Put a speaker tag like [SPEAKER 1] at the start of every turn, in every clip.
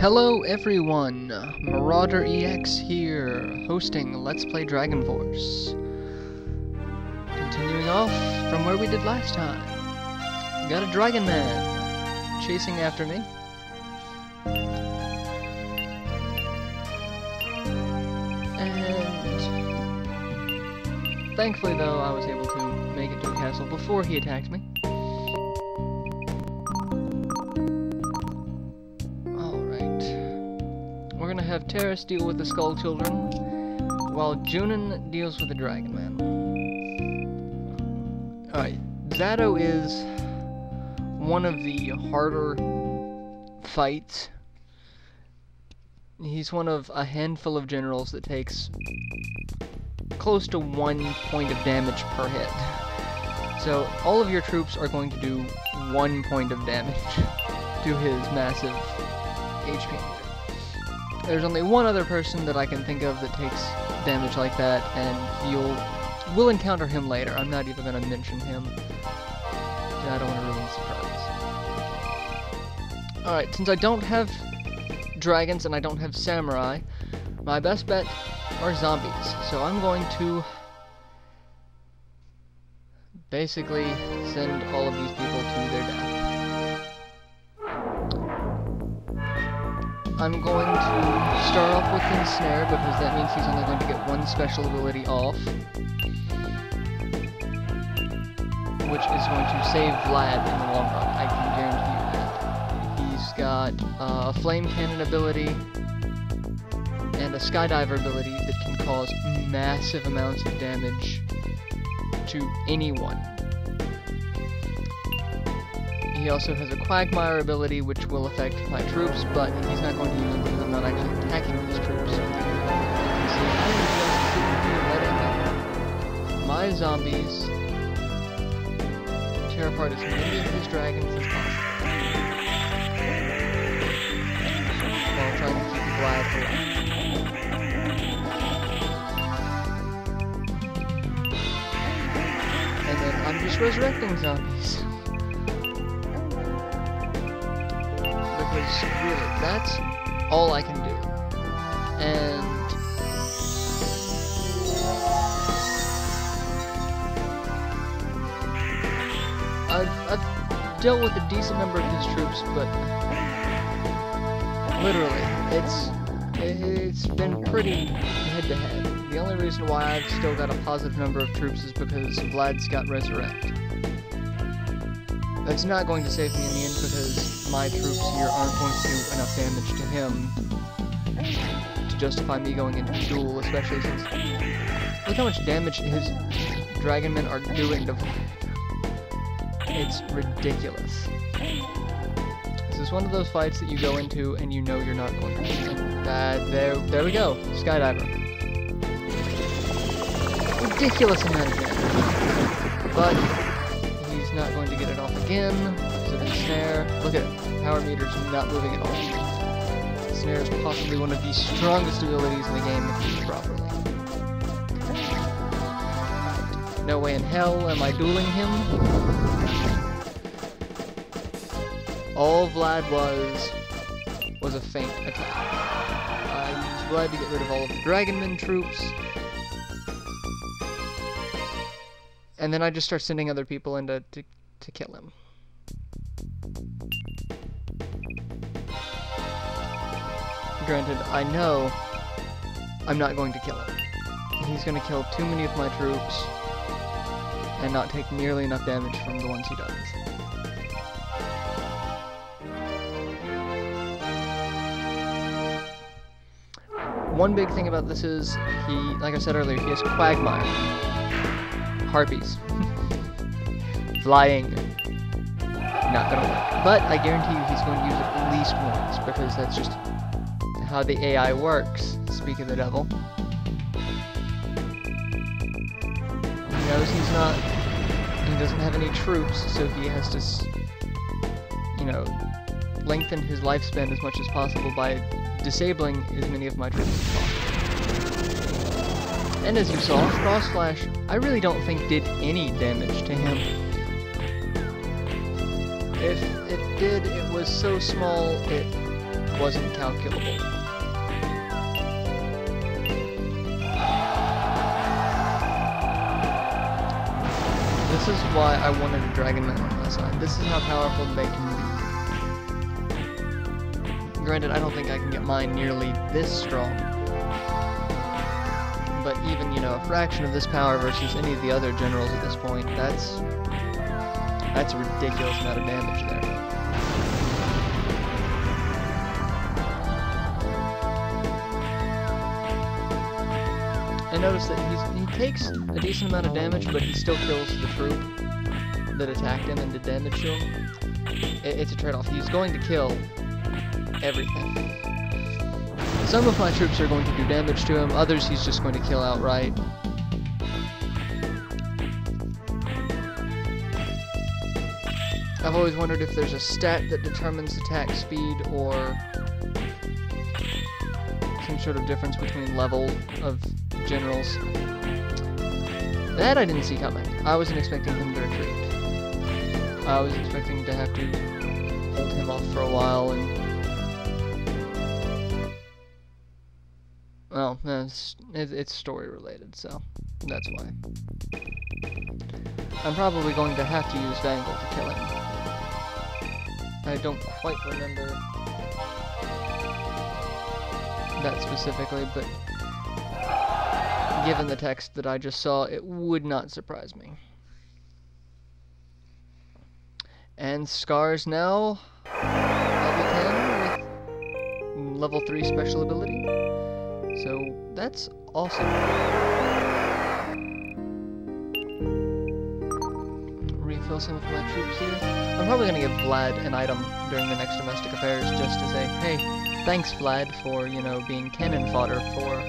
[SPEAKER 1] Hello everyone, MarauderEX here, hosting Let's Play Dragon Force. Continuing off from where we did last time. We got a dragon man chasing after me. And thankfully though, I was able to make it to a castle before he attacked me. Have Terrace deal with the Skull Children, while Junon deals with the Dragon Man. Alright, Zado is one of the harder fights. He's one of a handful of generals that takes close to 1 point of damage per hit. So all of your troops are going to do 1 point of damage to his massive HP. There's only one other person that I can think of that takes damage like that, and we'll encounter him later. I'm not even going to mention him. I don't want to ruin the surprise. Alright, since I don't have dragons and I don't have samurai, my best bet are zombies. So I'm going to basically send all of these people to their death. I'm going to start off with ensnare because that means he's only going to get 1 special ability off, which is going to save Vlad in the long run. I can guarantee you that. He's got a flame cannon ability and a skydiver ability that can cause massive amounts of damage to anyone. He also has a Quagmire ability, which will affect my troops, but he's not going to use it because I'm not actually attacking his troops. So you can see I'm just letting my zombies tear apart as many of his dragons as possible, while trying to keep Vlad alive. And then I'm just resurrecting zombies. Because really, that's all I can do. And I've dealt with a decent number of his troops, but literally, it's been pretty head-to-head. The only reason why I've still got a positive number of troops is because Vlad's got Resurrect. That's not going to save me in the end because my troops here aren't going to do enough damage to him to justify me going into the duel, especially since look how much damage his dragon men are doing to Vlad. It's ridiculous. This is one of those fights that you go into and you know you're not going to win. There we go, Skydiver. Ridiculous amount of damage. But not going to get it off again because of ensnare. Look at it. Power meter's not moving at all. Ensnare is possibly one of the strongest abilities in the game if used properly. No way in hell am I dueling him. All Vlad was a feint attack. I used Vlad to get rid of all of the Dragonman troops. And then I just start sending other people in to kill him. Granted, I know I'm not going to kill him. He's going to kill too many of my troops and not take nearly enough damage from the ones he does. One big thing about this is he, like I said earlier, he has Quagmire. Harpies. Flying. Not gonna work. But I guarantee you he's going to use it at least once, because that's just how the AI works. Speak of the devil. He knows he doesn't have any troops, so he has to, you know, lengthen his lifespan as much as possible by disabling as many of my troops as possible. And as you saw, Cross Slash, I really don't think did any damage to him. If it did, it was so small it wasn't calculable. This is why I wanted a Dragon Man on my side. This is how powerful they can be. Granted, I don't think I can get mine nearly this strong. But even, you know, a fraction of this power versus any of the other generals at this point, that's a ridiculous amount of damage there. I noticed that he takes a decent amount of damage, but he still kills the troop that attacked him and did damage to him. It's a trade-off. He's going to kill everything. Some of my troops are going to do damage to him, others he's just going to kill outright. I've always wondered if there's a stat that determines attack speed or some sort of difference between level of generals. That I didn't see coming. I wasn't expecting him to retreat. I was expecting to have to hold him off for a while and... Well, it's story related, so that's why. I'm probably going to have to use Vangle to kill him. I don't quite remember that specifically, but given the text that I just saw, it would not surprise me. And Scar's now level 10 with level 3 special ability. So that's awesome. Refill some of my troops here. I'm probably going to give Vlad an item during the next domestic affairs just to say, hey, thanks Vlad for, you know, being cannon fodder for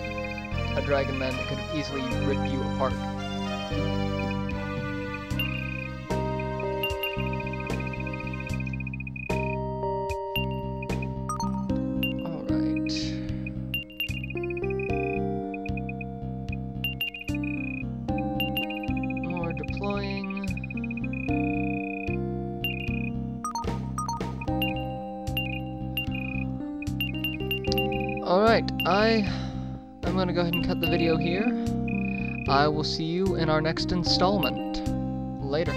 [SPEAKER 1] a Dragon Man that could have easily ripped you apart. Alright, I'm going to go ahead and cut the video here. I will see you in our next installment. Later.